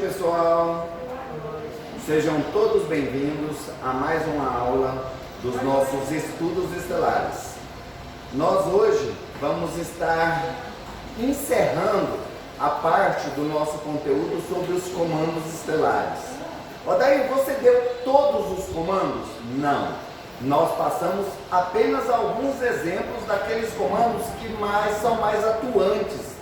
pessoal, sejam todos bem-vindos a mais uma aula dos nossos estudos estelares. Nós hoje vamos estar encerrando a parte do nosso conteúdo sobre os comandos estelares. Odair, você deu todos os comandos? Não. Nós passamos apenas alguns exemplos daqueles comandos que são mais atuantes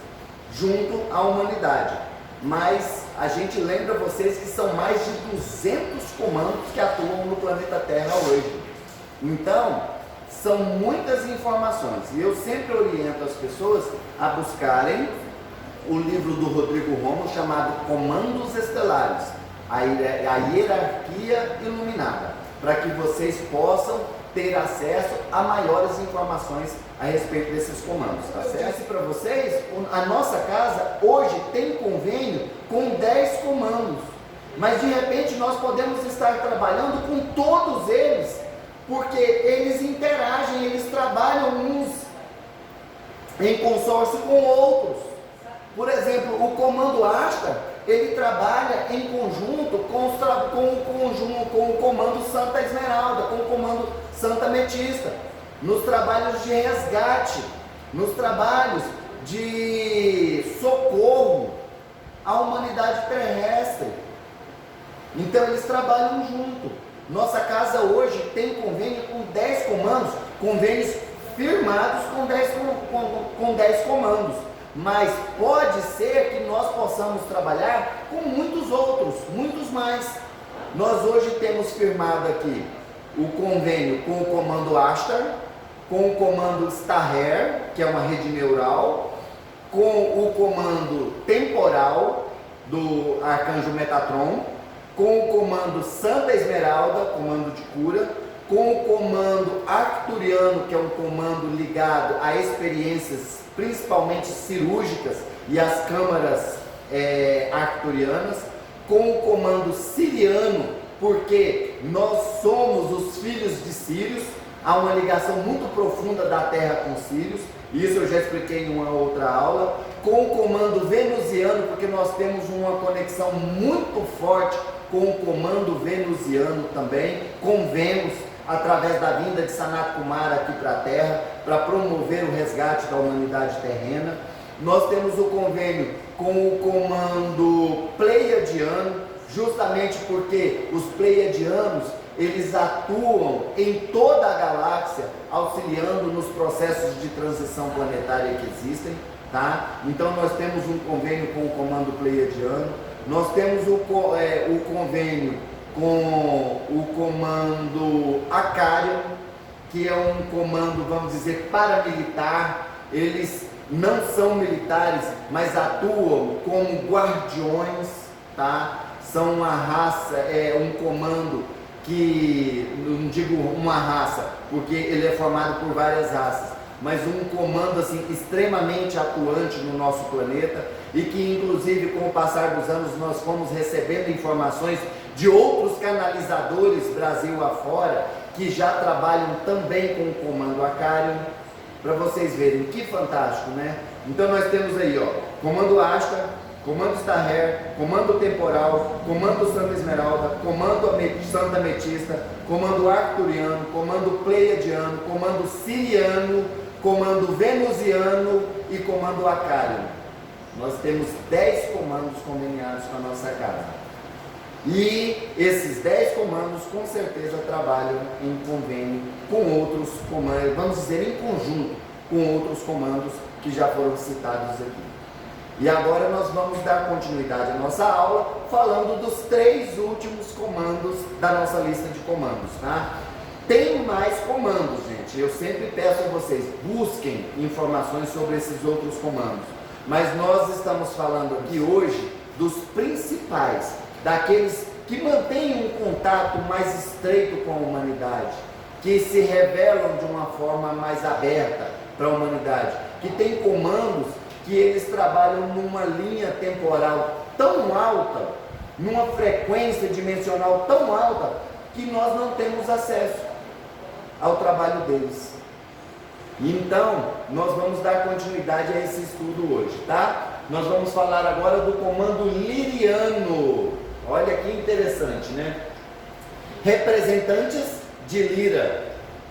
junto à humanidade. Mas a gente lembra vocês que são mais de 200 comandos que atuam no planeta Terra hoje. Então, são muitas informações. E eu sempre oriento as pessoas a buscarem o livro do Rodrigo Romo chamado Comandos Estelares, a hierarquia iluminada, para que vocês possam ter acesso a maiores informações a respeito desses comandos, tá certo? Eu disse para vocês, a nossa casa hoje tem convênio com 10 comandos, mas de repente nós podemos estar trabalhando com todos eles, porque eles interagem, eles trabalham uns em consórcio com outros. Por exemplo, o comando Asta, ele trabalha em conjunto com o comando Santa Esmeralda, com o comando Santa Ametista, nos trabalhos de resgate, nos trabalhos de socorro à humanidade terrestre. Então eles trabalham junto. Nossa casa hoje tem convênio com 10 comandos, convênios firmados com 10 comandos. Mas pode ser que nós possamos trabalhar com muitos outros, muitos mais. Nós hoje temos firmado aqui o convênio com o comando Ashtar, com o comando Staher, que é uma rede neural, com o comando temporal do arcanjo Metatron, com o comando Santa Esmeralda, comando de cura, com o comando arcturiano, que é um comando ligado a experiências principalmente cirúrgicas e as câmaras arcturianas, com o comando siriano, porque nós somos os filhos de Sírios, há uma ligação muito profunda da Terra com Sírios, isso eu já expliquei em uma outra aula, com o comando venusiano, porque nós temos uma conexão muito forte com o comando venusiano também, com Vênus, através da vinda de Sanat Kumara aqui para a Terra, para promover o resgate da humanidade terrena. Nós temos o convênio com o comando pleiadiano, justamente porque os pleiadianos, eles atuam em toda a galáxia, auxiliando nos processos de transição planetária que existem, tá? Então nós temos um convênio com o comando pleiadiano, nós temos o convênio com o comando Acarion, que é um comando, vamos dizer, paramilitar. Eles não são militares, mas atuam como guardiões, tá? São uma raça, um comando que, não digo uma raça, porque ele é formado por várias raças, mas um comando assim extremamente atuante no nosso planeta, e que inclusive com o passar dos anos nós fomos recebendo informações de outros canalizadores Brasil afora, que já trabalham também com o comando Acarion, para vocês verem que fantástico, né? Então nós temos aí, ó, comando Ashtar, comando Staher, comando temporal, comando Santa Esmeralda, comando Santa Ametista, comando arcturiano, comando pleiadiano, comando siriano, comando venusiano e comando Acarion. Nós temos 10 comandos conveniados com a nossa casa. E esses 10 comandos com certeza trabalham em convênio com outros comandos, vamos dizer em conjunto com outros comandos que já foram citados aqui. E agora nós vamos dar continuidade à nossa aula falando dos 3 últimos comandos da nossa lista de comandos, tá? Tem mais comandos, gente. Eu sempre peço a vocês, busquem informações sobre esses outros comandos. Mas nós estamos falando aqui hoje dos principais, daqueles que mantêm um contato mais estreito com a humanidade, que se revelam de uma forma mais aberta para a humanidade, que tem comandos que eles trabalham numa linha temporal tão alta, numa frequência dimensional tão alta, que nós não temos acesso ao trabalho deles. Então, nós vamos dar continuidade a esse estudo hoje, tá? Nós vamos falar agora do comando liriano. Olha que interessante, né? Representantes de Lira,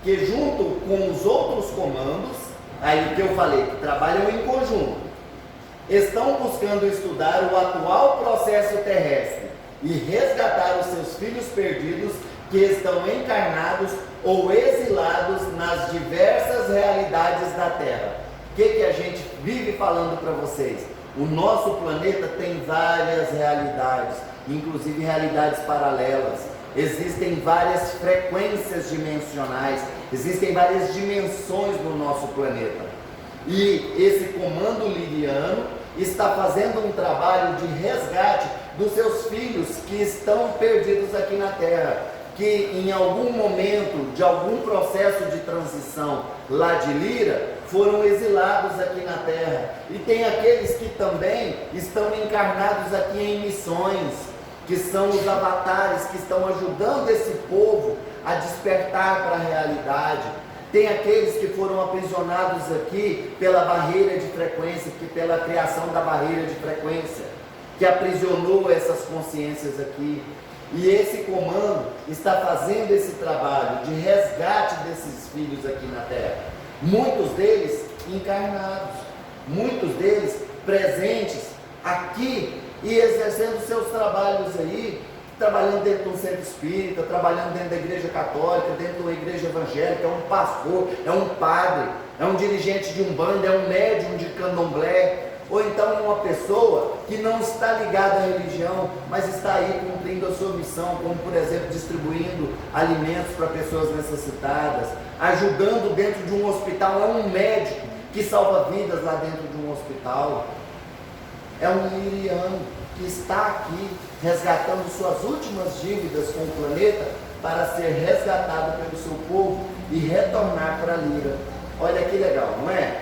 que junto com os outros comandos, aí que eu falei, que trabalham em conjunto, estão buscando estudar o atual processo terrestre e resgatar os seus filhos perdidos que estão encarnados ou exilados nas diversas realidades da Terra. O que a gente vive falando para vocês? O nosso planeta tem várias realidades, inclusive realidades paralelas. Existem várias frequências dimensionais, existem várias dimensões no nosso planeta. E esse comando liriano está fazendo um trabalho de resgate dos seus filhos que estão perdidos aqui na Terra, que em algum momento de algum processo de transição lá de Lira foram exilados aqui na Terra. E tem aqueles que também estão encarnados aqui em missões, que são os avatares que estão ajudando esse povo a despertar para a realidade. Tem aqueles que foram aprisionados aqui pela barreira de frequência, pela criação da barreira de frequência, que aprisionou essas consciências aqui. E esse comando está fazendo esse trabalho de resgate desses filhos aqui na Terra. Muitos deles encarnados, muitos deles presentes aqui e exercendo seus trabalhos aí, trabalhando dentro de um centro espírita, trabalhando dentro da igreja católica, dentro de uma igreja evangélica, é um pastor, é um padre, é um dirigente de umbanda, é um médium de candomblé, ou então é uma pessoa que não está ligada à religião, mas está aí cumprindo a sua missão, como por exemplo distribuindo alimentos para pessoas necessitadas, ajudando dentro de um hospital, é um médico que salva vidas lá dentro de um hospital. É um liriano que está aqui resgatando suas últimas dívidas com o planeta para ser resgatado pelo seu povo e retornar para Lira. Olha que legal, não é?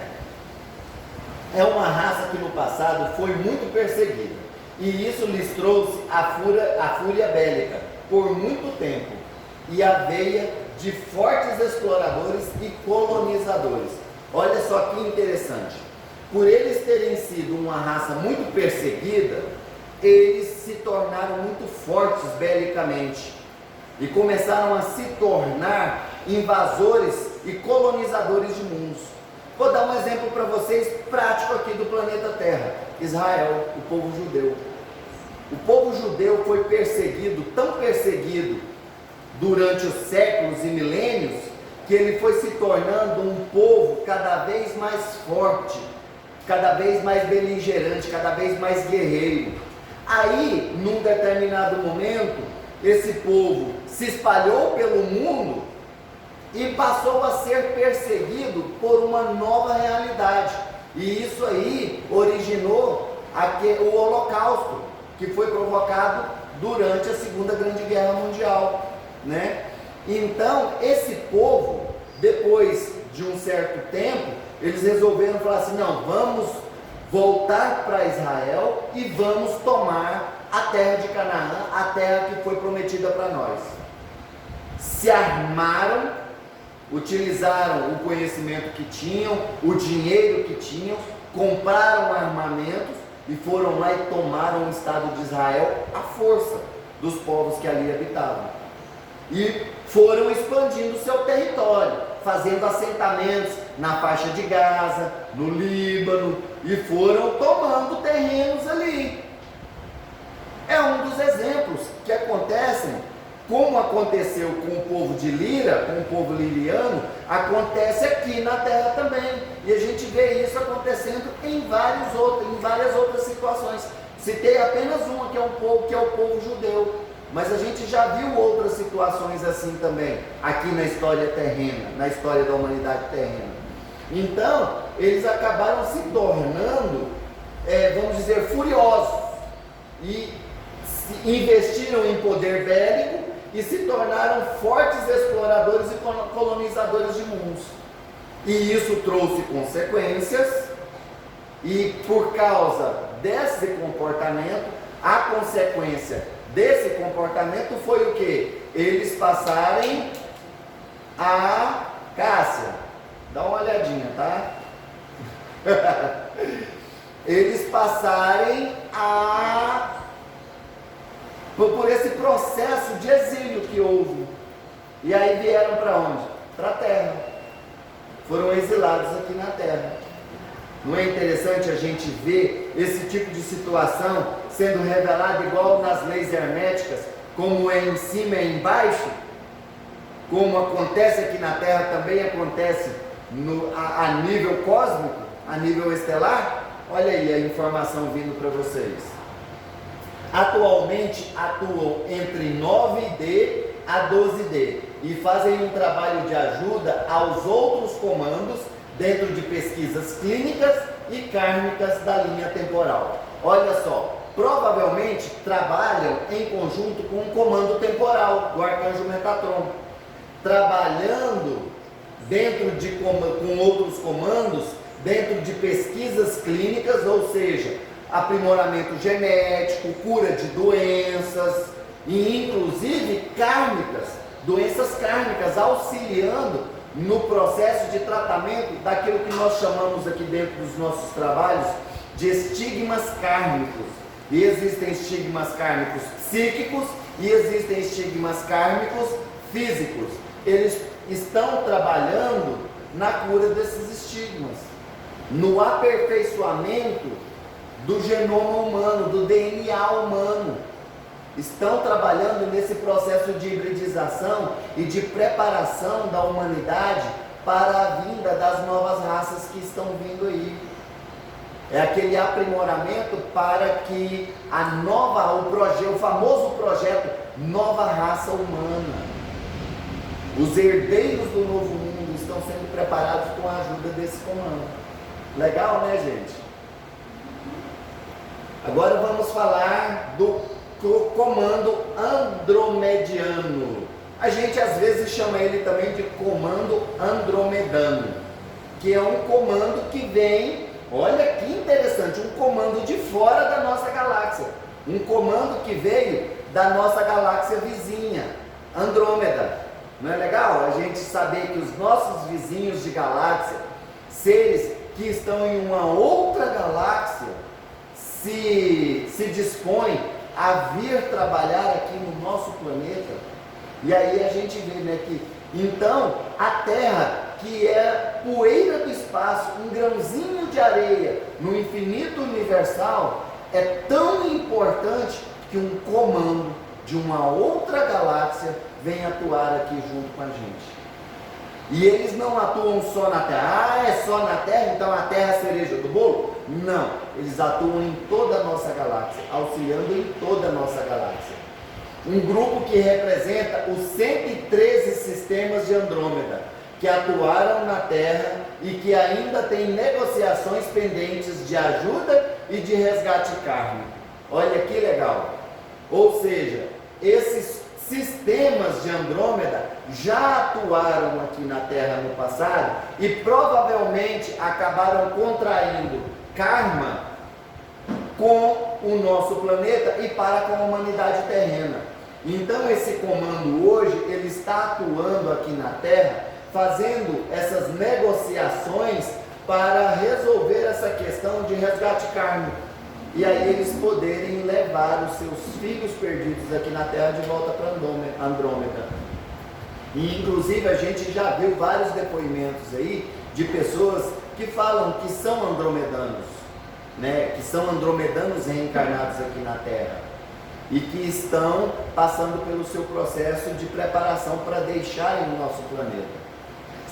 É uma raça que no passado foi muito perseguida e isso lhes trouxe a fúria bélica por muito tempo e a veia de fortes exploradores e colonizadores. Olha só que interessante. Por eles terem sido uma raça muito perseguida, eles se tornaram muito fortes belicamente e começaram a se tornar invasores e colonizadores de mundos. Vou dar um exemplo para vocês prático aqui do planeta Terra. Israel, o povo judeu. O povo judeu foi perseguido, tão perseguido durante os séculos e milênios, que ele foi se tornando um povo cada vez mais forte, cada vez mais beligerante, cada vez mais guerreiro. Aí, num determinado momento, esse povo se espalhou pelo mundo e passou a ser perseguido por uma nova realidade. E isso aí originou o Holocausto, que foi provocado durante a Segunda Grande Guerra Mundial, né? Então, esse povo, depois de um certo tempo, eles resolveram falar assim: não, vamos voltar para Israel e vamos tomar a terra de Canaã, a terra que foi prometida para nós. Se armaram, utilizaram o conhecimento que tinham, o dinheiro que tinham, compraram armamentos e foram lá e tomaram o Estado de Israel à força dos povos que ali habitavam. E foram expandindo seu território, fazendo assentamentos na faixa de Gaza, no Líbano, e foram tomando terrenos ali. É um dos exemplos que acontecem, como aconteceu com o povo de Lira, com o povo liriano, acontece aqui na Terra também. E a gente vê isso acontecendo em várias outras situações. Citei apenas uma, que é o povo judeu. Mas a gente já viu outras situações assim também, aqui na história terrena, na história da humanidade terrena. Então, eles acabaram se tornando, vamos dizer, furiosos, e investiram em poder bélico e se tornaram fortes exploradores e colonizadores de mundos. E isso trouxe consequências, e por causa desse comportamento, a consequência desse comportamento foi o que? Eles passarem a... Cássia, dá uma olhadinha, tá? eles passarem por esse processo de exílio que houve. E aí vieram para onde? Para a terra. Foram exilados aqui na terra. Não é interessante a gente ver esse tipo de situação sendo revelada igual nas leis herméticas, como é em cima e embaixo? Como acontece aqui na terra, também acontece a nível cósmico, a nível estelar? Olha aí a informação vindo para vocês. Atualmente atuam entre 9D a 12D e fazem um trabalho de ajuda aos outros comandos dentro de pesquisas clínicas e kármicas da linha temporal. Olha só, provavelmente trabalham em conjunto com um comando temporal, o arcanjo Metatron, trabalhando com outros comandos dentro de pesquisas clínicas, ou seja, aprimoramento genético, cura de doenças e inclusive kármicas, doenças kármicas, auxiliando no processo de tratamento daquilo que nós chamamos aqui dentro dos nossos trabalhos de estigmas kármicos. E existem estigmas kármicos psíquicos e existem estigmas kármicos físicos. Eles estão trabalhando na cura desses estigmas, no aperfeiçoamento do genoma humano, do DNA humano. Estão trabalhando nesse processo de hibridização e de preparação da humanidade para a vinda das novas raças que estão vindo aí. É aquele aprimoramento para que o famoso projeto Nova Raça Humana. Os herdeiros do novo mundo estão sendo preparados com a ajuda desse comando. Legal, né, gente? Agora vamos falar do comando andromediano. A gente às vezes chama ele também de comando andromedano, que é um comando que vem, olha que interessante, um comando de fora da nossa galáxia, um comando que veio da nossa galáxia vizinha, Andrômeda. Não é legal a gente saber que os nossos vizinhos de galáxia, seres que estão em uma outra galáxia, se dispõem a vir trabalhar aqui no nosso planeta? E aí a gente vê, né, que então a Terra, que é poeira do espaço, um grãozinho de areia no infinito universal, é tão importante que um comando de uma outra galáxia vem atuar aqui junto com a gente. E eles não atuam só na Terra. É só na Terra, então a Terra é a cereja do bolo? Não, eles atuam em toda a nossa galáxia, auxiliando em toda a nossa galáxia. Um grupo que representa os 113 sistemas de Andrômeda, que atuaram na Terra e que ainda tem negociações pendentes de ajuda e de resgate kármico. Olha que legal! Ou seja, esses sistemas de Andrômeda já atuaram aqui na Terra no passado e provavelmente acabaram contraindo karma com o nosso planeta e para com a humanidade terrena. Então esse comando hoje, ele está atuando aqui na Terra, fazendo essas negociações para resolver essa questão de resgate kármico. E aí eles poderem levar os seus filhos perdidos aqui na Terra de volta para Andrômeda. E inclusive a gente já viu vários depoimentos aí de pessoas que falam que são andromedanos, né? Que são andromedanos reencarnados aqui na Terra e que estão passando pelo seu processo de preparação para deixarem o nosso planeta.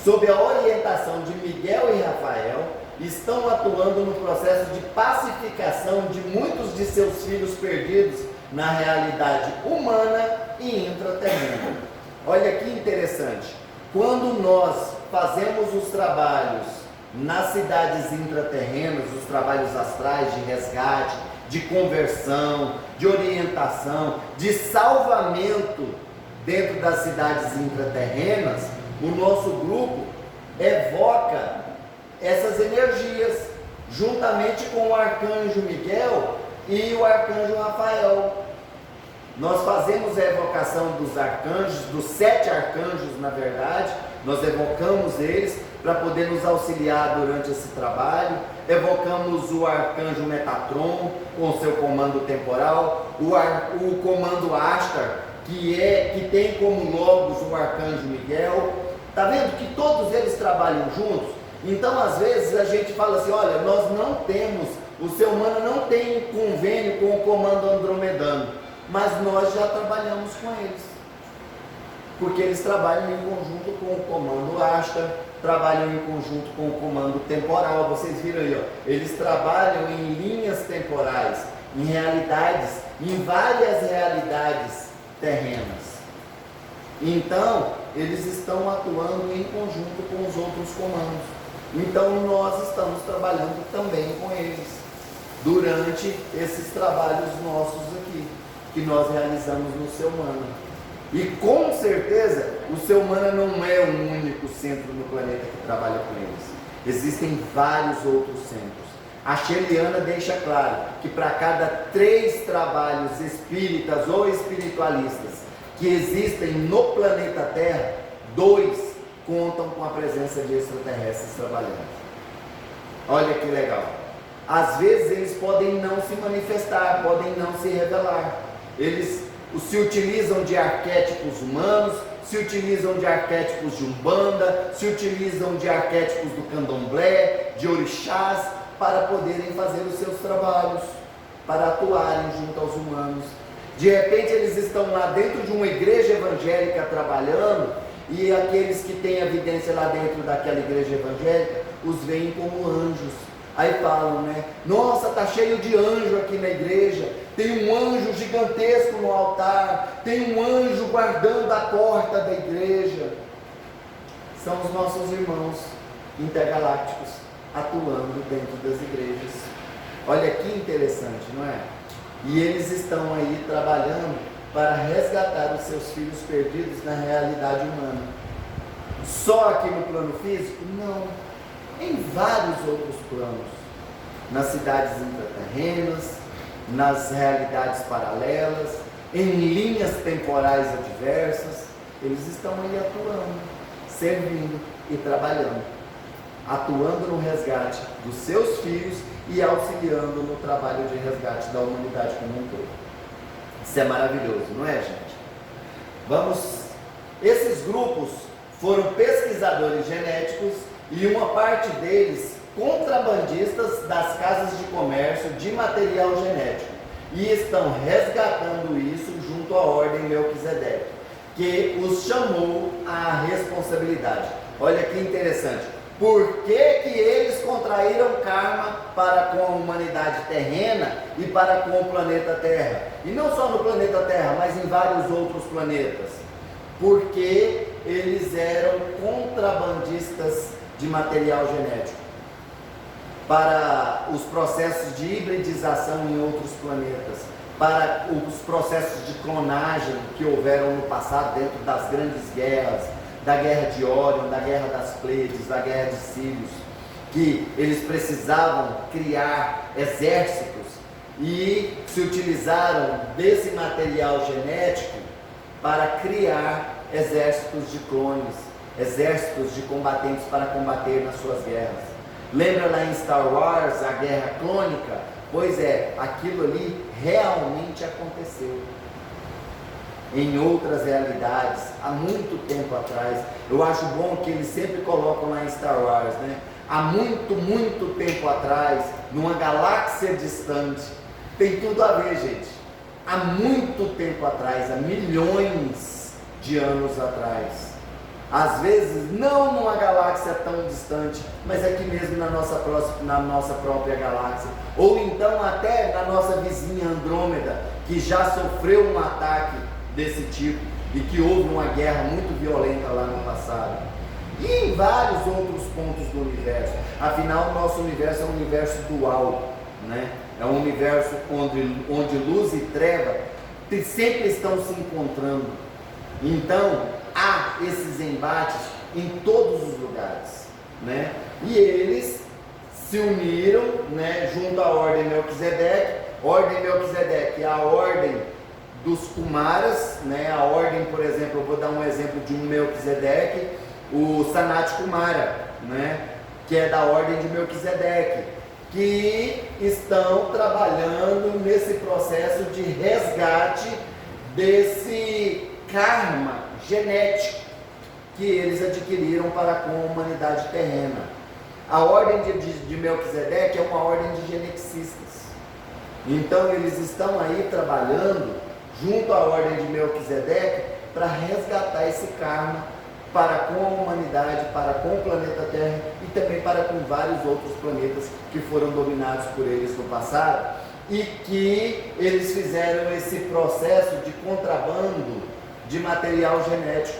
Sob a orientação de Miguel e Rafael, estão atuando no processo de pacificação de muitos de seus filhos perdidos na realidade humana e intraterrena. Olha que interessante, quando nós fazemos os trabalhos nas cidades intraterrenas, os trabalhos astrais de resgate, de conversão, de orientação, de salvamento dentro das cidades intraterrenas, o nosso grupo evoca essas energias, juntamente com o arcanjo Miguel e o arcanjo Rafael. Nós fazemos a evocação dos arcanjos, dos 7 arcanjos, na verdade, nós evocamos eles, para poder nos auxiliar durante esse trabalho. Evocamos o arcanjo Metatron com seu comando temporal, o comando Astar, que tem como logos o arcanjo Miguel. Está vendo que todos eles trabalham juntos? Então, às vezes, a gente fala assim, olha, nós não temos, o ser humano não tem convênio com o comando andromedano, mas nós já trabalhamos com eles, porque eles trabalham em conjunto com o comando Astar, trabalham em conjunto com o comando temporal. Vocês viram aí, ó, eles trabalham em linhas temporais, em realidades, em várias realidades terrenas. Então, eles estão atuando em conjunto com os outros comandos. Então, nós estamos trabalhando também com eles, durante esses trabalhos nossos aqui, que nós realizamos no Ser Humana. E com certeza, o Ser Humana não é o único centro no planeta que trabalha com eles. Existem vários outros centros. A Sheliana deixa claro que para cada 3 trabalhos espíritas ou espiritualistas que existem no planeta Terra, 2 contam com a presença de extraterrestres trabalhando. Olha que legal. Às vezes eles podem não se manifestar, podem não se revelar. Eles se utilizam de arquétipos humanos, se utilizam de arquétipos de Umbanda, se utilizam de arquétipos do Candomblé, de orixás, para poderem fazer os seus trabalhos, para atuarem junto aos humanos. De repente eles estão lá dentro de uma igreja evangélica trabalhando, e aqueles que têm evidência lá dentro daquela igreja evangélica os veem como anjos. Aí falam, né? Nossa, tá cheio de anjo aqui na igreja. Tem um anjo gigantesco no altar. Tem um anjo guardando a porta da igreja. São os nossos irmãos intergalácticos atuando dentro das igrejas. Olha que interessante, não é? E eles estão aí trabalhando para resgatar os seus filhos perdidos na realidade humana. Só aqui no plano físico? Não. Em vários outros planos. Nas cidades intraterrenas, nas realidades paralelas, em linhas temporais adversas, eles estão aí atuando, servindo e trabalhando. Atuando no resgate dos seus filhos e auxiliando no trabalho de resgate da humanidade como um todo. Isso é maravilhoso, não é, gente? Esses grupos foram pesquisadores genéticos e uma parte deles contrabandistas das casas de comércio de material genético, e estão resgatando isso junto à Ordem Melquisedeque, que os chamou à responsabilidade. Olha que interessante. Por que eles contraíram karma para com a humanidade terrena e para com o planeta Terra? E não só no planeta Terra, mas em vários outros planetas. Porque eles eram contrabandistas de material genético para os processos de hibridização em outros planetas, para os processos de clonagem que houveram no passado dentro das grandes guerras, da guerra de Órion, da guerra das Pleiades, da guerra de Sírios, que eles precisavam criar exércitos e se utilizaram desse material genético para criar exércitos de clones, exércitos de combatentes para combater nas suas guerras. Lembra lá em Star Wars, a guerra clônica? Pois é, aquilo ali realmente aconteceu em outras realidades, há muito tempo atrás. Eu acho bom que eles sempre colocam lá em Star Wars, né? Há muito tempo atrás, numa galáxia distante. Tem tudo a ver, gente. Há muito tempo atrás, há milhões de anos atrás. Às vezes, não numa galáxia tão distante, mas aqui mesmo na nossa própria galáxia. Ou então até na nossa vizinha Andrômeda, que já sofreu um ataque desse tipo e que houve uma guerra muito violenta lá no passado. E em vários outros pontos do universo. Afinal, o nosso universo é um universo dual, né? É um universo onde luz e treva sempre estão se encontrando. Então, há esses embates em todos os lugares, né? E eles se uniram, né, junto à Ordem Melquisedeque. Ordem Melquisedeque é a ordem dos Kumaras, né? A ordem, por exemplo, eu vou dar um exemplo de um Melquisedeque, o Sanat Kumara, né? Que é da ordem de Melquisedeque, que estão trabalhando nesse processo de resgate desse karma genético que eles adquiriram para com a humanidade terrena. A ordem de Melquisedeque é uma ordem de geneticistas. Então eles estão aí trabalhando junto à ordem de Melquisedeque para resgatar esse karma para com a humanidade, para com o planeta Terra e também para com vários outros planetas que foram dominados por eles no passado e que eles fizeram esse processo de contrabando de material genético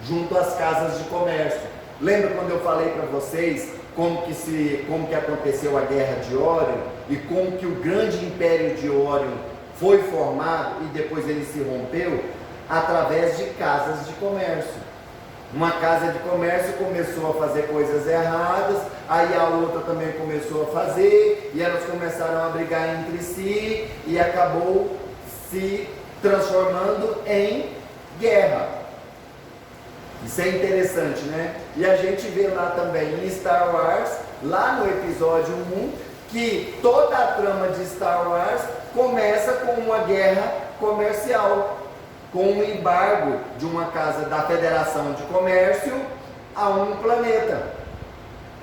junto às casas de comércio. Lembra quando eu falei para vocês como que aconteceu a Guerra de Órion e como que o grande império de Órion foi formado e depois ele se rompeu? Através de casas de comércio. Uma casa de comércio começou a fazer coisas erradas, aí a outra também começou a fazer, e elas começaram a brigar entre si, e acabou se transformando em guerra. Isso é interessante, né? E a gente vê lá também em Star Wars, lá no episódio 1, que toda a trama de Star Wars começa com uma guerra comercial, com um embargo de uma casa da Federação de Comércio a um planeta.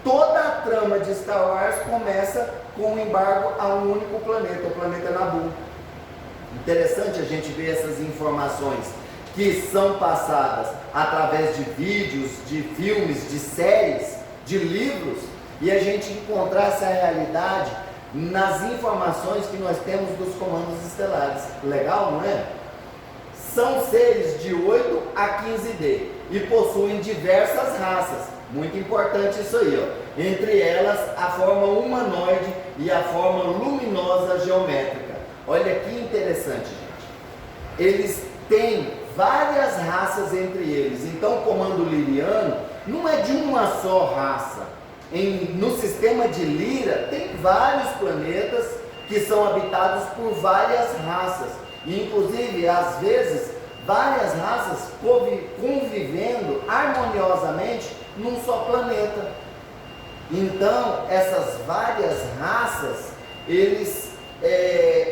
Toda a trama de Star Wars começa com um embargo a um único planeta, o planeta Naboo. Interessante a gente ver essas informações que são passadas através de vídeos, de filmes, de séries, de livros, e a gente encontrar essa realidade nas informações que nós temos dos comandos estelares. Legal, não é? São seres de 8 a 15D e possuem diversas raças. Muito importante isso aí, ó. Entre elas a forma humanoide e a forma luminosa geométrica. Olha que interessante, gente. Eles têm várias raças entre eles. Então o comando liriano não é de uma só raça. No sistema de Lira tem vários planetas que são habitados por várias raças. Inclusive, às vezes, várias raças convivendo harmoniosamente num só planeta. Então, essas várias raças, eles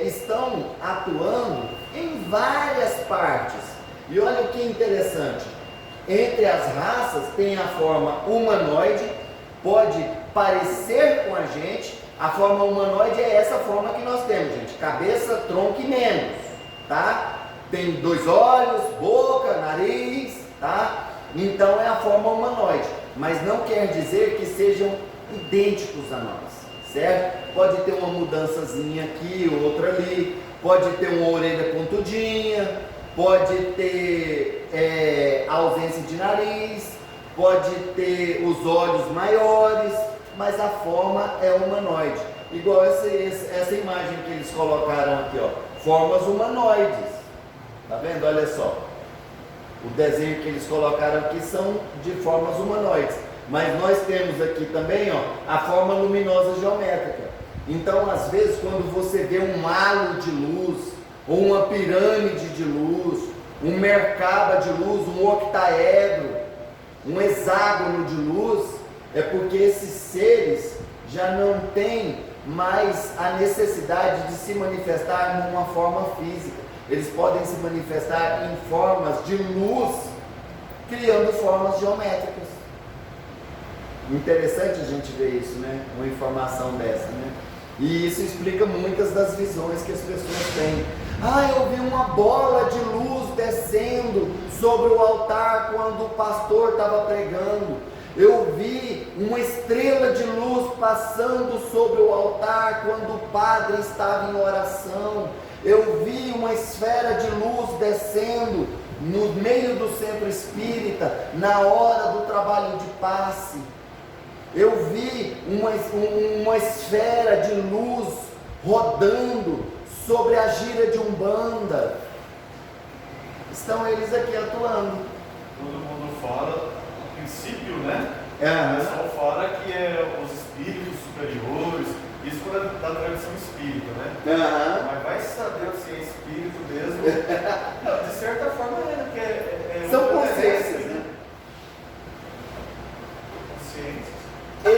estão atuando em várias partes. E olha o que interessante, entre as raças tem a forma humanoide, pode parecer com a gente. A forma humanoide é essa forma que nós temos, gente, cabeça, tronco e membros, tá? Tem 2 olhos, boca, nariz, tá? Então é a forma humanoide, mas não quer dizer que sejam idênticos a nós, certo? Pode ter uma mudançazinha aqui, outra ali, pode ter uma orelha pontudinha, pode ter ausência de nariz, pode ter os olhos maiores, mas a forma é humanoide. Igual essa imagem que eles colocaram aqui, ó, formas humanoides. Tá vendo? Olha só. O desenho que eles colocaram aqui são de formas humanoides. Mas nós temos aqui também, ó, a forma luminosa geométrica. Então, às vezes, quando você vê um halo de luz, ou uma pirâmide de luz, um merkaba de luz, um octaedro, um hexágono de luz, é porque esses seres já não têm mais a necessidade de se manifestar numa forma física. Eles podem se manifestar em formas de luz, criando formas geométricas. Interessante a gente ver isso, né? Uma informação dessa, né? E isso explica muitas das visões que as pessoas têm. Ah, eu vi uma bola de luz descendo sobre o altar quando o pastor estava pregando. Eu vi uma estrela de luz passando sobre o altar quando o padre estava em oração. Eu vi uma esfera de luz descendo no meio do centro espírita na hora do trabalho de passe. Eu vi uma esfera de luz rodando sobre a gira de Umbanda. Estão eles aqui atuando. Todo mundo fala, a princípio, né? Uhum. O pessoal fala que é os espíritos superiores, isso da tradição espírita, né? Uhum. Mas vai saber se é espírito mesmo. Não, de certa forma é, porque são consciências, né? Consciências.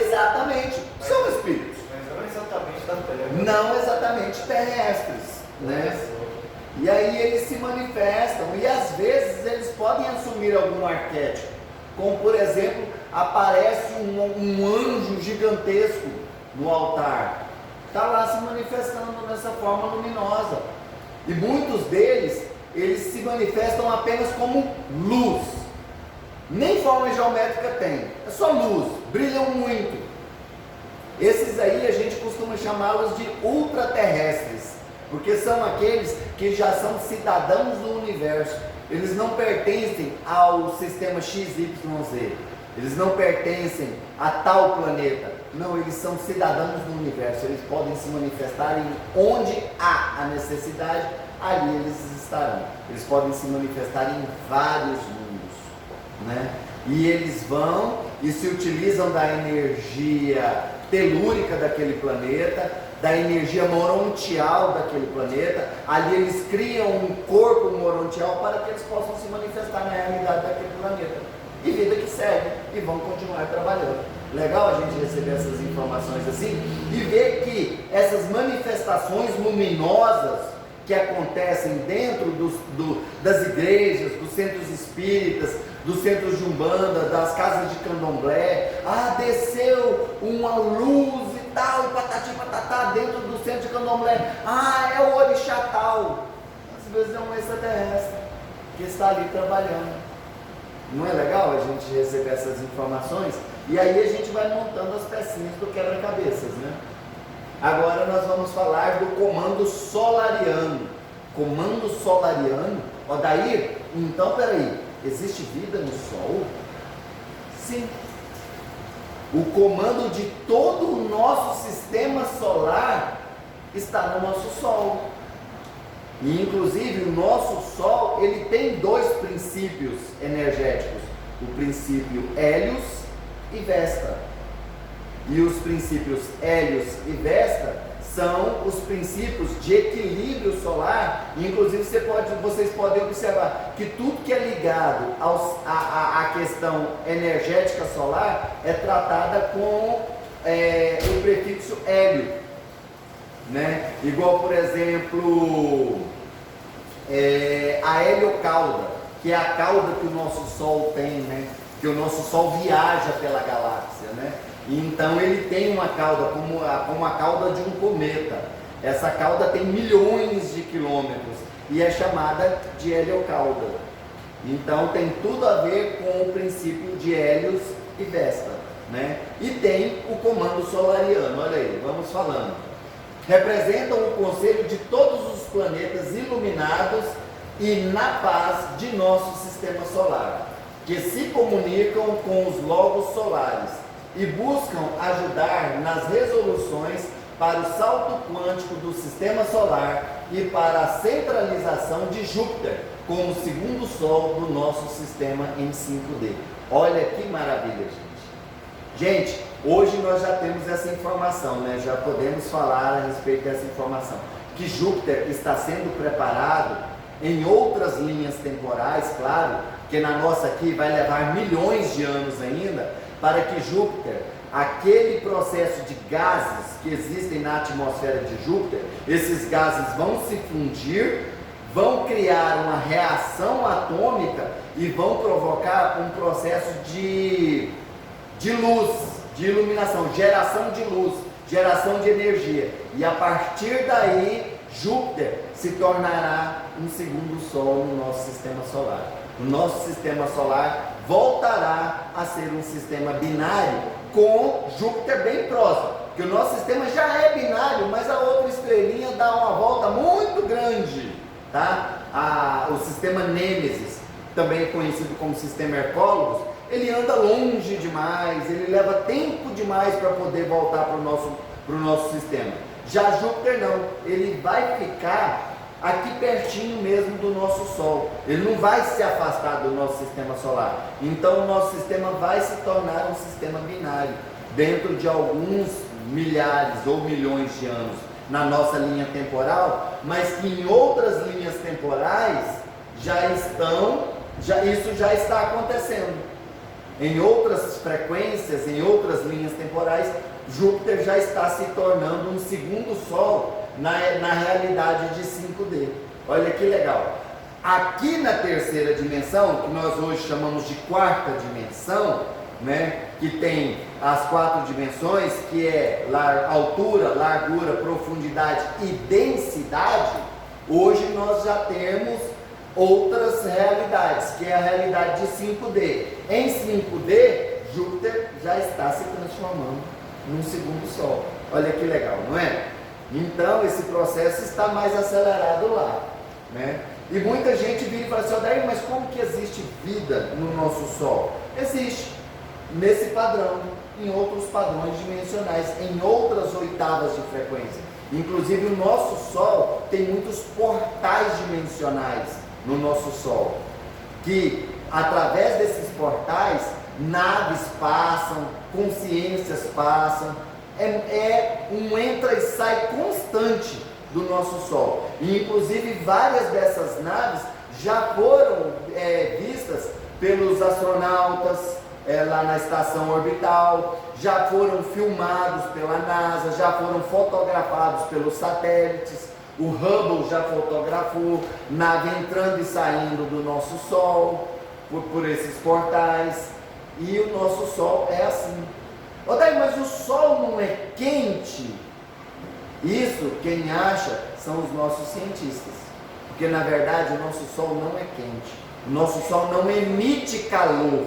Exatamente, são espíritos. Mas não exatamente da Terra. Não exatamente terrestres, né? E aí eles se manifestam e às vezes eles podem assumir algum arquétipo, como por exemplo, aparece um anjo gigantesco no altar, está lá se manifestando nessa forma luminosa. E muitos deles, eles se manifestam apenas como luz, nem forma geométrica tem, é só luz, brilham muito. Esses aí a gente costuma chamá-los de ultraterrestres, porque são aqueles que já são cidadãos do universo. Eles não pertencem ao sistema XYZ, eles não pertencem a tal planeta. Não, eles são cidadãos do universo. Eles podem se manifestar em onde há a necessidade, ali eles estarão. Eles podem se manifestar em vários mundos, né? E eles vão e se utilizam da energia telúrica daquele planeta, da energia morontial daquele planeta. Ali eles criam um corpo morontial para que eles possam se manifestar na realidade daquele planeta. E vida que segue, e vão continuar trabalhando. Legal a gente receber essas informações assim e ver que essas manifestações luminosas que acontecem dentro das igrejas, dos centros espíritas, dos centros de Umbanda, das casas de Candomblé, desceu uma luz e tal, e patati patatá dentro do centro de Candomblé, é o orixá tal. Às vezes é um extraterrestre que está ali trabalhando. Não é legal a gente receber essas informações? E aí a gente vai montando as pecinhas do quebra-cabeças, né? Agora nós vamos falar do comando solariano. Comando solariano? Odair, então peraí, existe vida no Sol? Sim. O comando de todo o nosso sistema solar está no nosso Sol. E inclusive o nosso Sol, ele tem dois princípios energéticos, o princípio Hélios e Vesta. E os princípios Hélios e Vesta são os princípios de equilíbrio solar. E inclusive vocês podem observar que tudo que é ligado à questão energética solar é tratada com o prefixo Hélio, né? Igual, por exemplo, a heliocauda, que é a cauda que o nosso Sol tem, né? Que o nosso Sol viaja pela galáxia, né? Então ele tem uma cauda como a cauda de um cometa. Essa cauda tem milhões de quilômetros e é chamada de heliocauda. Então tem tudo a ver com o princípio de Hélios e Vesta, né? E tem o comando solariano, olha aí, vamos falando. Representam o conselho de todos os planetas iluminados e na paz de nosso sistema solar, que se comunicam com os logos solares e buscam ajudar nas resoluções para o salto quântico do sistema solar e para a centralização de Júpiter como o segundo Sol do nosso sistema em 5D. Olha que maravilha, gente. Gente, hoje nós já temos essa informação, né? Já podemos falar a respeito dessa informação, que Júpiter está sendo preparado em outras linhas temporais, claro, que na nossa aqui vai levar milhões de anos ainda, para que Júpiter, aquele processo de gases que existem na atmosfera de Júpiter, esses gases vão se fundir, vão criar uma reação atômica e vão provocar um processo de luz, de iluminação, geração de luz, geração de energia. E a partir daí, Júpiter se tornará um segundo Sol no nosso sistema solar. O nosso sistema solar voltará a ser um sistema binário com Júpiter bem próximo, porque o nosso sistema já é binário, mas a outra estrelinha dá uma volta muito grande, tá? O sistema Nêmesis, também conhecido como sistema Hercólogos, ele anda longe demais, ele leva tempo demais para poder voltar para o nosso sistema. Já Júpiter não, ele vai ficar aqui pertinho mesmo do nosso Sol, ele não vai se afastar do nosso sistema solar. Então o nosso sistema vai se tornar um sistema binário dentro de alguns milhares ou milhões de anos na nossa linha temporal, mas que em outras linhas temporais isso já está acontecendo. em outras frequências, em outras linhas temporais, Júpiter já está se tornando um segundo Sol na realidade de 5D. Olha que legal. Aqui na terceira dimensão, que nós hoje chamamos de quarta dimensão, né, que tem as 4 dimensões, que é altura, largura, profundidade e densidade, hoje nós já temos outras realidades, que é a realidade de 5D. Em 5D, Júpiter já está se transformando num segundo Sol. Olha que legal, não é? Então, esse processo está mais acelerado lá, né? E muita gente vira e fala assim, Odair, mas como que existe vida no nosso Sol? Existe, nesse padrão, em outros padrões dimensionais, em outras oitavas de frequência. Inclusive, o nosso Sol tem muitos portais dimensionais no nosso Sol, que, através desses portais, naves passam, consciências passam, é um entra e sai constante do nosso Sol. E inclusive várias dessas naves já foram vistas pelos astronautas lá na estação orbital, já foram filmados pela NASA, já foram fotografados pelos satélites. O Hubble já fotografou nave entrando e saindo do nosso Sol por esses portais. E o nosso Sol é assim. Odair, mas o Sol não é quente? Isso, quem acha, são os nossos cientistas. Porque, na verdade, o nosso Sol não é quente. O nosso Sol não emite calor.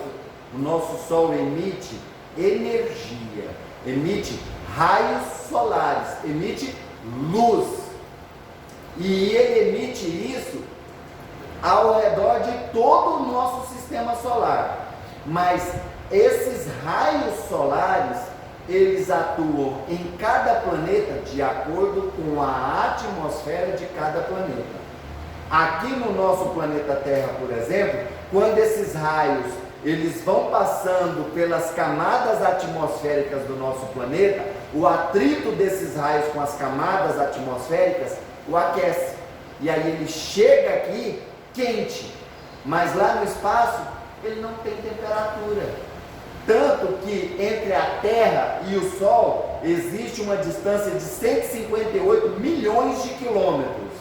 O nosso Sol emite energia. Emite raios solares. Emite luz. E ele emite isso ao redor de todo o nosso sistema solar. Mas esses raios solares, eles atuam em cada planeta de acordo com a atmosfera de cada planeta. Aqui no nosso planeta Terra, por exemplo, quando esses raios eles vão passando pelas camadas atmosféricas do nosso planeta, o atrito desses raios com as camadas atmosféricas o aquece. E aí ele chega aqui quente, mas lá no espaço ele não tem temperatura. Tanto que entre a Terra e o Sol existe uma distância de 158 milhões de quilômetros,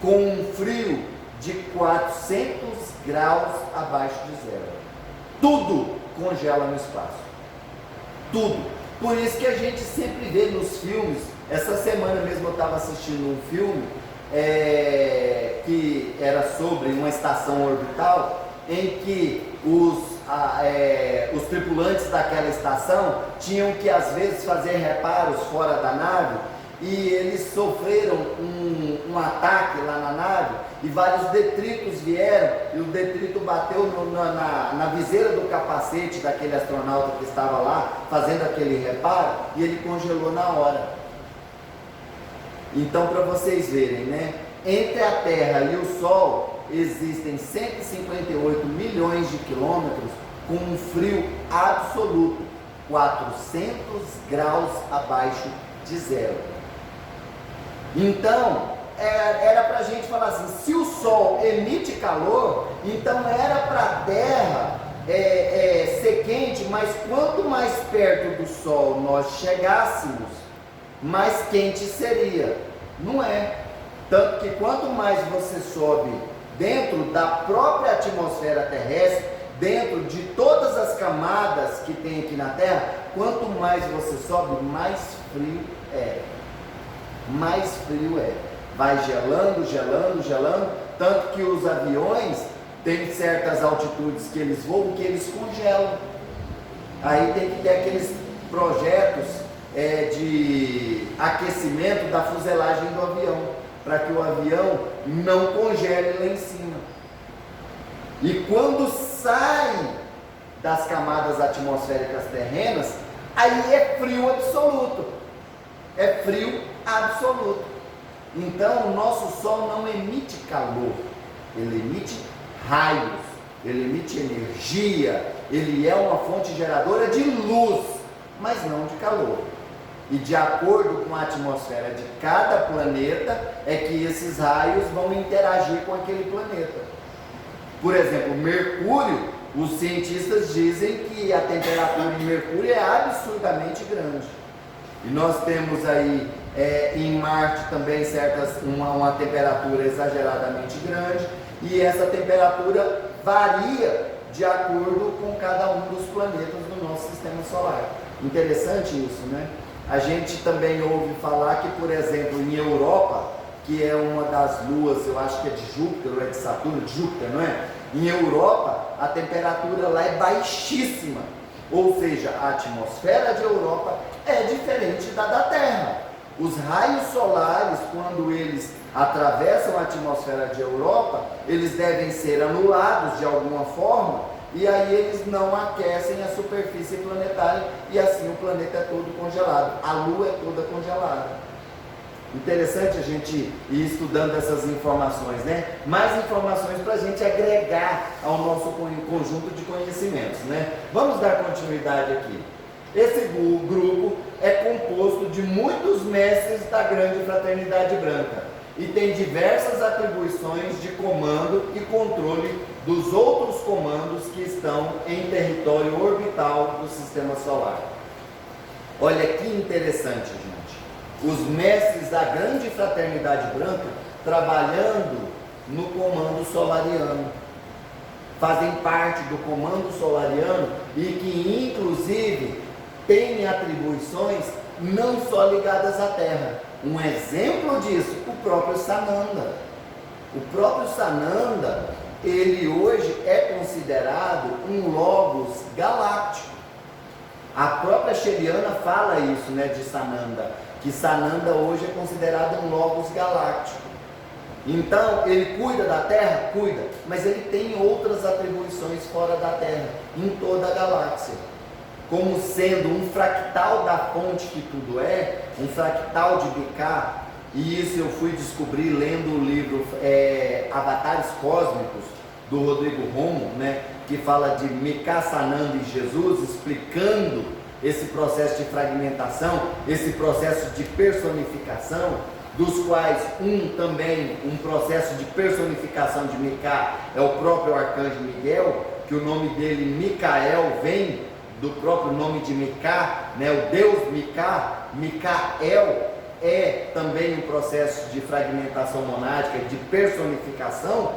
com um frio de 400 graus abaixo de zero. Tudo congela no espaço. Tudo. Por isso que a gente sempre vê nos filmes. Essa semana mesmo eu estava assistindo um filme que era sobre uma estação orbital, em que os tripulantes daquela estação tinham que às vezes fazer reparos fora da nave, e eles sofreram um ataque lá na nave, e vários detritos vieram, e o detrito bateu na viseira do capacete daquele astronauta que estava lá fazendo aquele reparo, e ele congelou na hora. Então, para vocês verem, né? Entre a Terra e o Sol existem 158 milhões de quilômetros com um frio absoluto, 400 graus abaixo de zero. Então, era para a gente falar assim, se o Sol emite calor, então era para a Terra ser quente, mas quanto mais perto do Sol nós chegássemos, mais quente seria. Não é. Tanto que quanto mais você sobe dentro da própria atmosfera terrestre, dentro de todas as camadas que tem aqui na Terra, quanto mais você sobe, mais frio é. Mais frio é. Vai gelando, gelando, gelando, tanto que os aviões têm certas altitudes que eles voam, que eles congelam. Aí tem que ter aqueles projetos de aquecimento da fuselagem do avião, para que o avião não congele lá em cima. E quando sai das camadas atmosféricas terrenas, aí é frio absoluto. É frio absoluto. Então o nosso Sol não emite calor, ele emite raios, ele emite energia, ele é uma fonte geradora de luz, mas não de calor. E de acordo com a atmosfera de cada planeta, é que esses raios vão interagir com aquele planeta. Por exemplo, Mercúrio Os cientistas dizem que a temperatura em Mercúrio é absurdamente grande. E nós temos aí em Marte também uma temperatura exageradamente grande, e essa temperatura varia de acordo com cada um dos planetas do nosso sistema solar. Interessante isso, né? A gente também ouve falar que, por exemplo, em Europa, que é uma das luas, eu acho que é de Júpiter ou é de Saturno, de Júpiter, não é? Em Europa, a temperatura lá é baixíssima, ou seja, a atmosfera de Europa é diferente da Terra. Os raios solares, quando eles atravessam a atmosfera de Europa, eles devem ser anulados de alguma forma, e aí eles não aquecem a superfície planetária, e assim o planeta é todo congelado, a Lua é toda congelada. Interessante a gente ir estudando essas informações, né? Mais informações para a gente agregar ao nosso conjunto de conhecimentos, né? Vamos dar continuidade aqui. Esse grupo é composto de muitos mestres da grande fraternidade branca e tem diversas atribuições de comando e controle dos outros comandos que estão em território orbital do sistema solar. Olha que interessante, gente. Os mestres da grande fraternidade branca trabalhando no comando solariano, fazem parte do comando solariano e que inclusive têm atribuições não só ligadas à Terra. Um exemplo disso, o próprio Sananda. O próprio Sananda, ele hoje é considerado um logos galáctico. A própria Sheliana fala isso, né, de Sananda, que Sananda hoje é considerado um logos galáctico. Então, ele cuida da Terra? Cuida, mas ele tem outras atribuições fora da Terra, em toda a galáxia. Como sendo um fractal da fonte que tudo é, um fractal de Mika, e isso eu fui descobrir lendo o livro Avatares Cósmicos, do Rodrigo Romo, né, que fala de Mika, Sananda e Jesus, explicando esse processo de fragmentação, esse processo de personificação, dos quais também um processo de personificação de Mika é o próprio Arcanjo Miguel, que o nome dele, Micael, vem do próprio nome de Mika, né? O Deus Mika, Micael, é também um processo de fragmentação monádica, de personificação.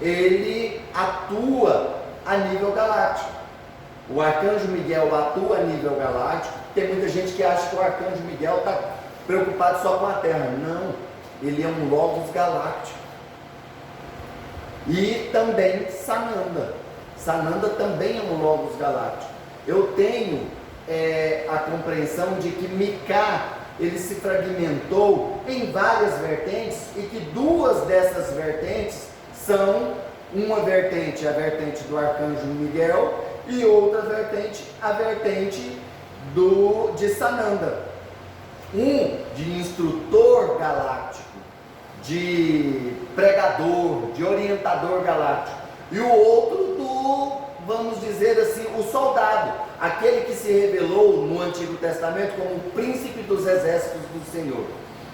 Ele atua a nível galáctico. O Arcanjo Miguel atua a nível galáctico. Tem muita gente que acha que o Arcanjo Miguel está preocupado só com a Terra. Não, ele é um logos galáctico. E também Sananda. Sananda também é um logos galáctico. Eu tenho a compreensão de que Mika, ele se fragmentou em várias vertentes e que duas dessas vertentes são uma vertente, a vertente do Arcanjo Miguel, e outra vertente, a vertente de Sananda. Um de instrutor galáctico, de pregador, de orientador galáctico, e o outro do, vamos dizer assim, o soldado, aquele que se revelou no Antigo Testamento como o príncipe dos exércitos do Senhor,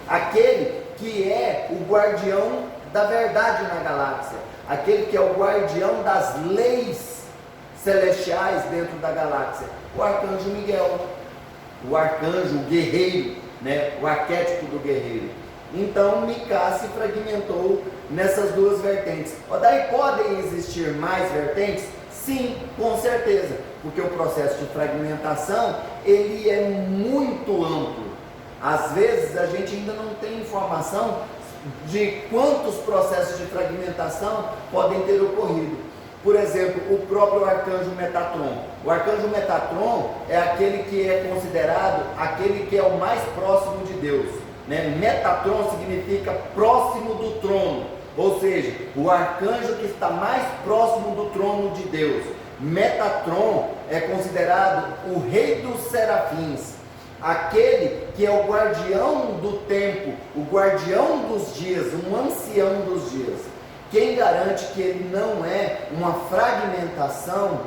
aquele que é o guardião da verdade na galáxia, aquele que é o guardião das leis celestiais dentro da galáxia, o Arcanjo Miguel, o arcanjo, o guerreiro, né? O arquétipo do guerreiro. Então Mika se fragmentou nessas duas vertentes. Daí podem existir mais vertentes? Sim, com certeza, porque o processo de fragmentação ele é muito amplo. Às vezes a gente ainda não tem informação de quantos processos de fragmentação podem ter ocorrido. Por exemplo, o próprio Arcanjo Metatron. O Arcanjo Metatron é aquele que é considerado aquele que é o mais próximo de Deus, né? Metatron significa próximo do trono, ou seja, o arcanjo que está mais próximo do trono de Deus. Metatron é considerado o rei dos serafins, aquele que é o guardião do tempo, o guardião dos dias, um ancião dos dias. Quem garante que ele não é uma fragmentação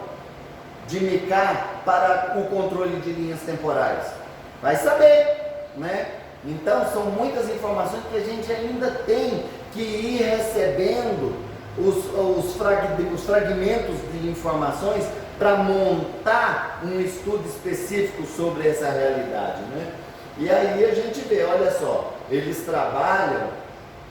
de Mika para o controle de linhas temporais? Vai saber, né? Então são muitas informações que a gente ainda tem que ir recebendo os fragmentos de informações para montar um estudo específico sobre essa realidade, né? E aí a gente vê, olha só, eles trabalham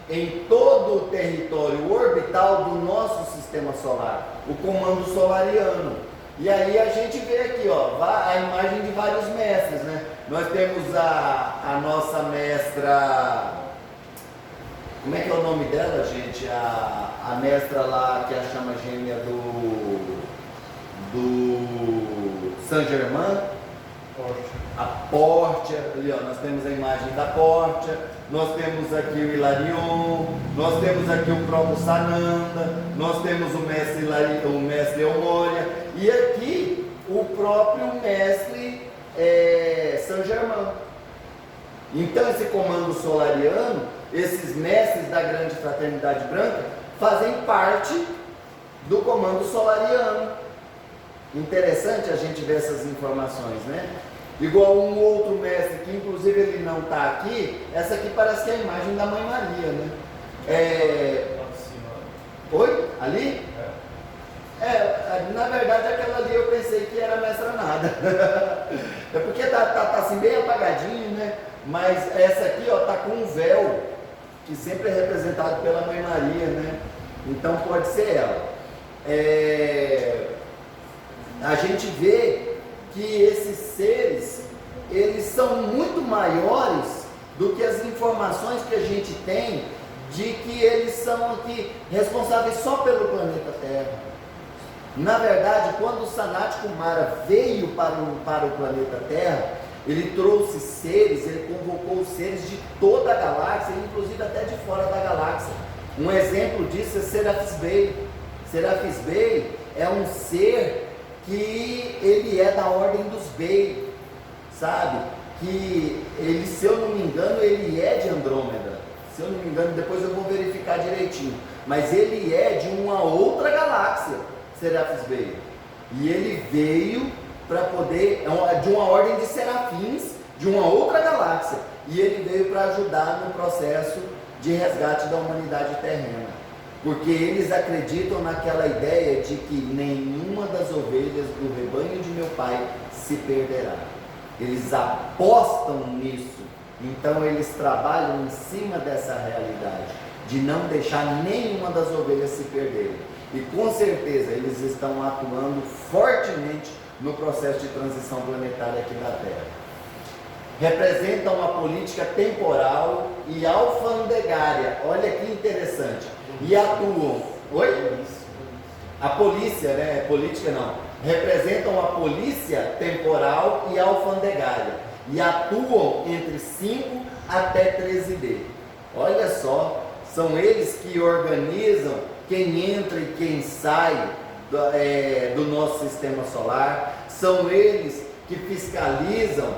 em todo o território orbital do nosso sistema solar, o comando solariano. E aí a gente vê aqui, ó, a imagem de vários mestres, né? Nós temos a nossa mestra, como é que é o nome dela, gente? A mestra lá, que é a chama gêmea do Saint-Germain, a Pórtia, ali ó, nós temos a imagem da Pórtia, nós temos aqui o Hilarion, nós temos aqui o próprio Sananda, nós temos o mestre Eumória, e aqui o próprio mestre Saint-Germain. Então esse comando solariano, esses mestres da grande fraternidade branca, fazem parte do comando solariano. Interessante a gente ver essas informações, né? Igual um outro mestre, que inclusive ele não está aqui, essa aqui parece que é a imagem da Mãe Maria, né? Oi? Ali? Na verdade aquela ali eu pensei que era mestra nada. É porque tá assim bem apagadinho, né? Mas essa aqui, ó, tá com um véu, que sempre é representado pela Mãe Maria, né? Então pode ser ela. A gente vê que esses seres, eles são muito maiores do que as informações que a gente tem de que eles são aqui responsáveis só pelo planeta Terra. Na verdade, quando o Sanat Kumara veio para o planeta Terra, ele trouxe seres, ele convocou os seres de toda a galáxia, inclusive até de fora da galáxia. Um exemplo disso é Serapis Bey. Serapis Bey é um ser que ele é da ordem dos Bey, sabe? Que ele, se eu não me engano, ele é de Andrômeda. Se eu não me engano, depois eu vou verificar direitinho. Mas ele é de uma outra galáxia, Serapis Bey. E ele veio para poder, de uma ordem de serafins, de uma outra galáxia. E ele veio para ajudar no processo de resgate da humanidade terrena. Porque eles acreditam naquela ideia de que nenhuma das ovelhas do rebanho de meu pai se perderá. Eles apostam nisso. Então eles trabalham em cima dessa realidade, de não deixar nenhuma das ovelhas se perderem. E com certeza eles estão atuando fortemente no processo de transição planetária aqui da Terra. Representam a política temporal e alfandegária. Olha que interessante. E atuam. Oi? A polícia, né? Política não. Representam a polícia temporal e alfandegária. E atuam entre 5 até 13D. Olha só, são eles que organizam quem entra e quem sai do nosso sistema solar. São eles que fiscalizam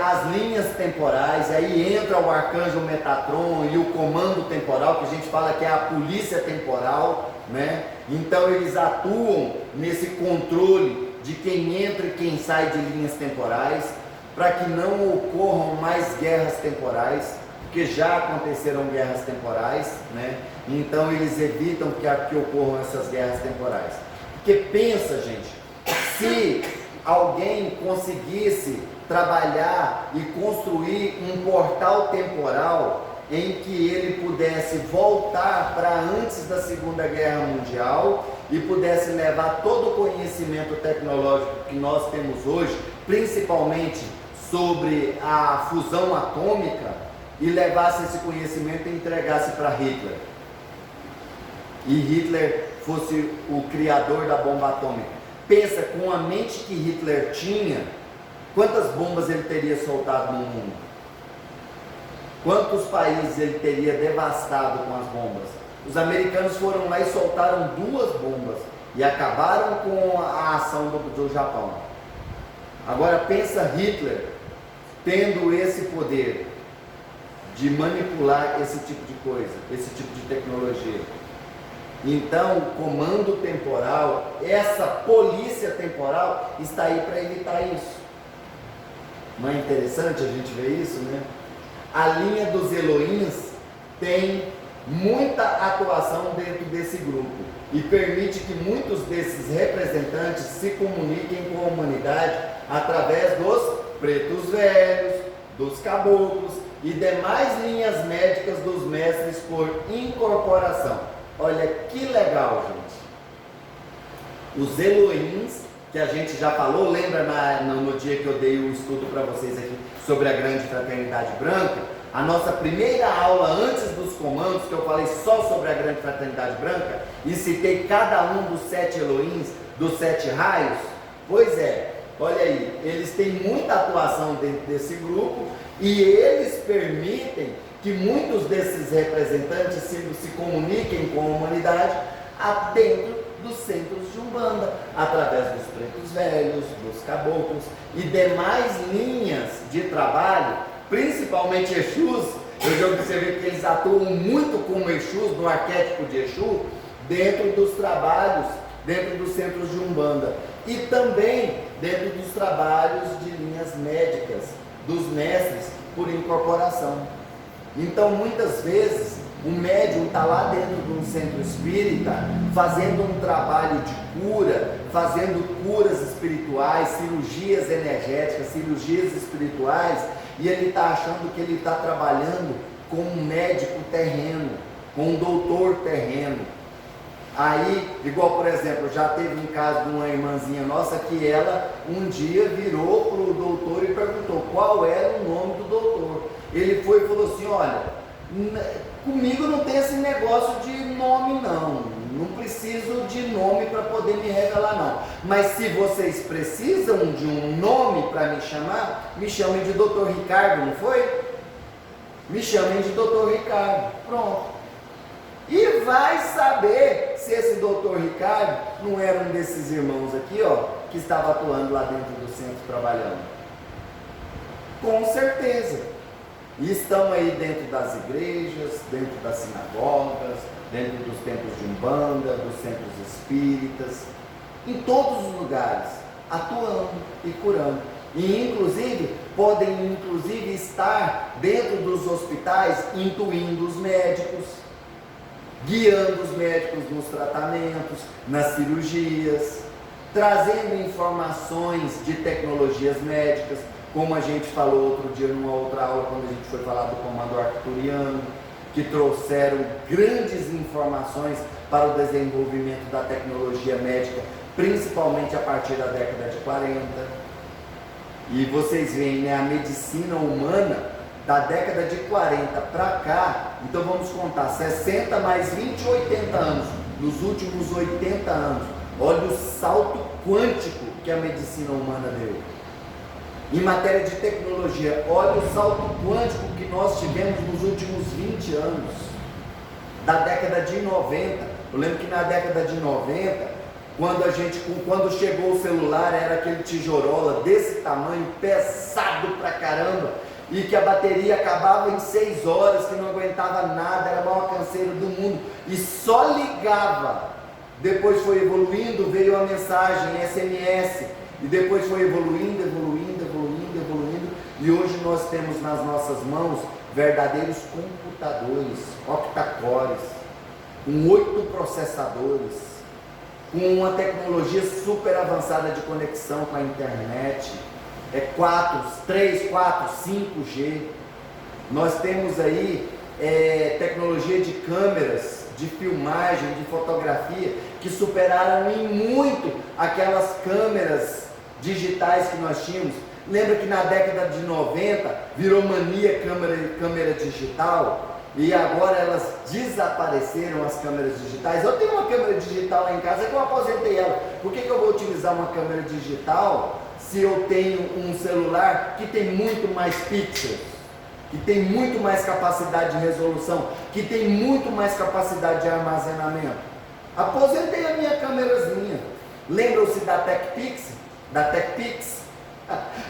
as linhas temporais. Aí entra o arcanjo Metatron e o comando temporal, que a gente fala que é a polícia temporal, né? Então eles atuam nesse controle de quem entra e quem sai de linhas temporais, para que não ocorram mais guerras temporais, porque já aconteceram guerras temporais, né? Então eles evitam que ocorram essas guerras temporais. Porque pensa, gente, se alguém conseguisse trabalhar e construir um portal temporal em que ele pudesse voltar para antes da Segunda Guerra Mundial e pudesse levar todo o conhecimento tecnológico que nós temos hoje, principalmente sobre a fusão atômica, e levasse esse conhecimento e entregasse para Hitler. E Hitler fosse o criador da bomba atômica. Pensa, com a mente que Hitler tinha, quantas bombas ele teria soltado no mundo? Quantos países ele teria devastado com as bombas? Os americanos foram lá e soltaram 2 bombas e acabaram com a ação do Japão. Agora pensa Hitler tendo esse poder de manipular esse tipo de coisa, esse tipo de tecnologia. Então o comando temporal, essa polícia temporal está aí para evitar isso. Não é interessante a gente ver isso, né? A linha dos Elohims tem muita atuação dentro desse grupo e permite que muitos desses representantes se comuniquem com a humanidade através dos pretos velhos, dos caboclos e demais linhas médicas dos mestres por incorporação. Olha que legal, gente. Os Elohims, que a gente já falou, lembra no dia que eu dei o estudo para vocês aqui sobre a grande fraternidade branca? A nossa primeira aula antes dos comandos, que eu falei só sobre a grande fraternidade branca e citei cada um dos 7 Elohims, dos 7 raios. Pois é, olha aí, eles têm muita atuação dentro desse grupo e eles permitem que muitos desses representantes se comuniquem com a humanidade dentro dos centros de Umbanda, através dos pretos velhos, dos caboclos e demais linhas de trabalho, principalmente Exus. Eu já observei que eles atuam muito como Exus, no arquétipo de Exu, dentro dos trabalhos, dentro dos centros de Umbanda e também dentro dos trabalhos de linhas médicas, dos mestres por incorporação. Então, muitas vezes, o médium está lá dentro de um centro espírita, fazendo um trabalho de cura, fazendo curas espirituais, cirurgias energéticas, cirurgias espirituais, e ele está achando que ele está trabalhando com um médico terreno, com um doutor terreno. Aí, igual por exemplo, já teve um caso de uma irmãzinha nossa que ela um dia virou para o doutor e perguntou qual era o nome do doutor. Ele foi e falou assim: olha, comigo não tem esse negócio de nome não preciso de nome para poder me revelar não, mas se vocês precisam de um nome para me chamar, me chamem de Dr. Ricardo, não foi? Me chamem de Dr. Ricardo, pronto. E vai saber se esse Dr. Ricardo não era um desses irmãos aqui, ó, que estava atuando lá dentro do centro trabalhando. Com certeza. E estão aí dentro das igrejas, dentro das sinagogas, dentro dos templos de Umbanda, dos centros espíritas, em todos os lugares, atuando e curando. E inclusive, podem estar dentro dos hospitais, intuindo os médicos, guiando os médicos nos tratamentos, nas cirurgias, trazendo informações de tecnologias médicas, como a gente falou outro dia numa outra aula, quando a gente foi falar do comando arcturiano, que trouxeram grandes informações para o desenvolvimento da tecnologia médica, principalmente a partir da década de 40. E vocês veem, né, a medicina humana da década de 40 para cá, então vamos contar 60 mais 20, 80 anos, nos últimos 80 anos, olha o salto quântico que a medicina humana deu. Em matéria de tecnologia, olha o salto quântico que nós tivemos nos últimos 20 anos, da década de 90. Eu lembro que na década de 90, quando chegou o celular, era aquele tijorola desse tamanho, pesado pra caramba, e que a bateria acabava em 6 horas, que não aguentava nada, era a maior canseira do mundo, e só ligava. Depois foi evoluindo, veio a mensagem SMS, e depois foi evoluindo, e hoje nós temos nas nossas mãos verdadeiros computadores, octa-cores, com 8 processadores, com uma tecnologia super avançada de conexão com a internet, 3, 4, 5G. Nós temos aí tecnologia de câmeras, de filmagem, de fotografia, que superaram em muito aquelas câmeras digitais que nós tínhamos. Lembra que na década de 90 virou mania câmera digital e agora elas desapareceram, as câmeras digitais. Eu tenho uma câmera digital lá em casa que eu aposentei ela. Por que eu vou utilizar uma câmera digital se eu tenho um celular que tem muito mais pixels, que tem muito mais capacidade de resolução, que tem muito mais capacidade de armazenamento? Aposentei a minha câmerazinha. Lembram-se da TechPix?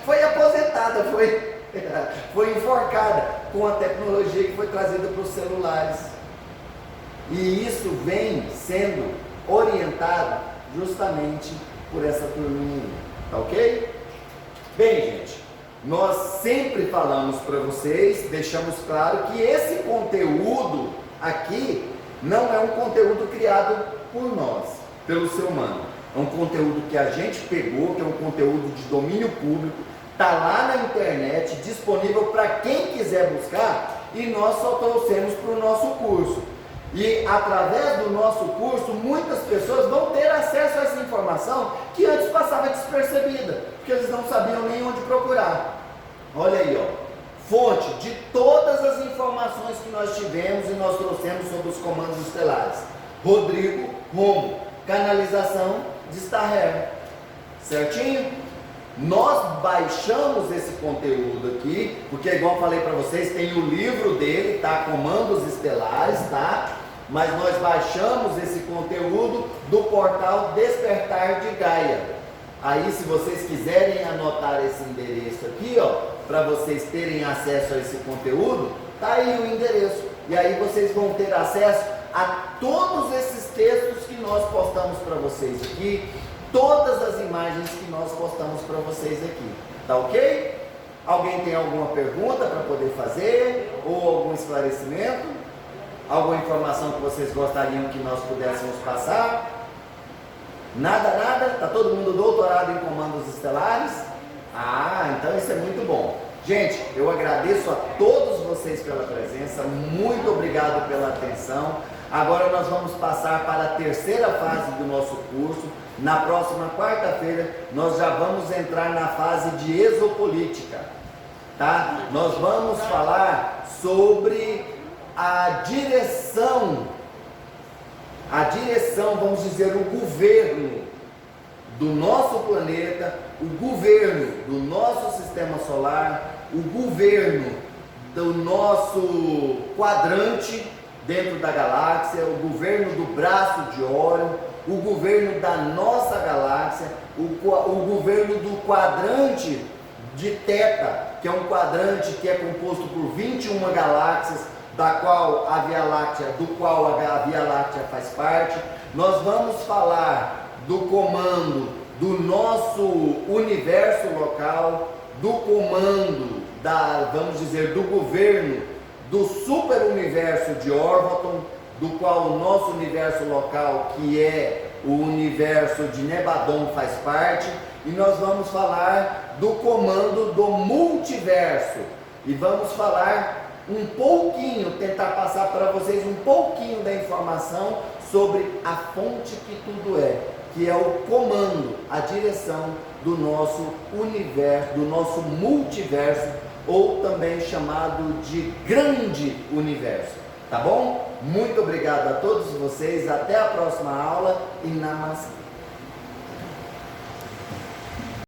Foi aposentada, foi enforcada com a tecnologia que foi trazida para os celulares. E isso vem sendo orientado justamente por essa turminha, tá ok? Bem, gente, nós sempre falamos para vocês, deixamos claro que esse conteúdo Aqui não é um conteúdo criado por nós, pelo ser humano. É um conteúdo que a gente pegou, que é um conteúdo de domínio público, está lá na internet, disponível para quem quiser buscar, e nós só trouxemos para o nosso curso. E através do nosso curso, muitas pessoas vão ter acesso a essa informação que antes passava despercebida, porque eles não sabiam nem onde procurar. Olha aí, ó, fonte de todas as informações que nós tivemos e nós trouxemos sobre os comandos estelares. Rodrigo Romo, canalização de Starher, certinho? Nós baixamos esse conteúdo aqui, porque igual eu falei para vocês, tem o livro dele, tá? Comandos Estelares, tá? Mas nós baixamos esse conteúdo do portal Despertar de Gaia. Aí, se vocês quiserem anotar esse endereço aqui, ó, para vocês terem acesso a esse conteúdo, tá aí o endereço. E aí vocês vão ter acesso a todos esses textos que nós postamos para vocês aqui, todas as imagens que nós postamos para vocês aqui, tá ok? Alguém tem alguma pergunta para poder fazer, ou algum esclarecimento? Alguma informação que vocês gostariam que nós pudéssemos passar? Nada, nada? Tá todo mundo doutorado em comandos estelares? Ah, então isso é muito bom. Gente, eu agradeço a todos vocês pela presença, muito obrigado pela atenção. Agora nós vamos passar para a terceira fase do nosso curso. Na próxima quarta-feira nós já vamos entrar na fase de exopolítica, tá? Nós vamos falar sobre a direção, vamos dizer, o governo do nosso planeta, o governo do nosso sistema solar, o governo do nosso quadrante dentro da galáxia, o governo do braço de Órion, o governo da nossa galáxia, o governo do quadrante de Teta, que é um quadrante que é composto por 21 galáxias, do qual a Via Láctea faz parte. Nós vamos falar do comando do nosso universo local, do comando vamos dizer, do governo do super universo de Orvonton, do qual o nosso universo local, que é o universo de Nebadon, faz parte, e nós vamos falar do comando do multiverso, e vamos falar um pouquinho, tentar passar para vocês um pouquinho da informação sobre a fonte que tudo é, que é o comando, a direção do nosso universo, do nosso multiverso, ou também chamado de grande universo, tá bom? Muito obrigado a todos vocês, até a próxima aula e namastê.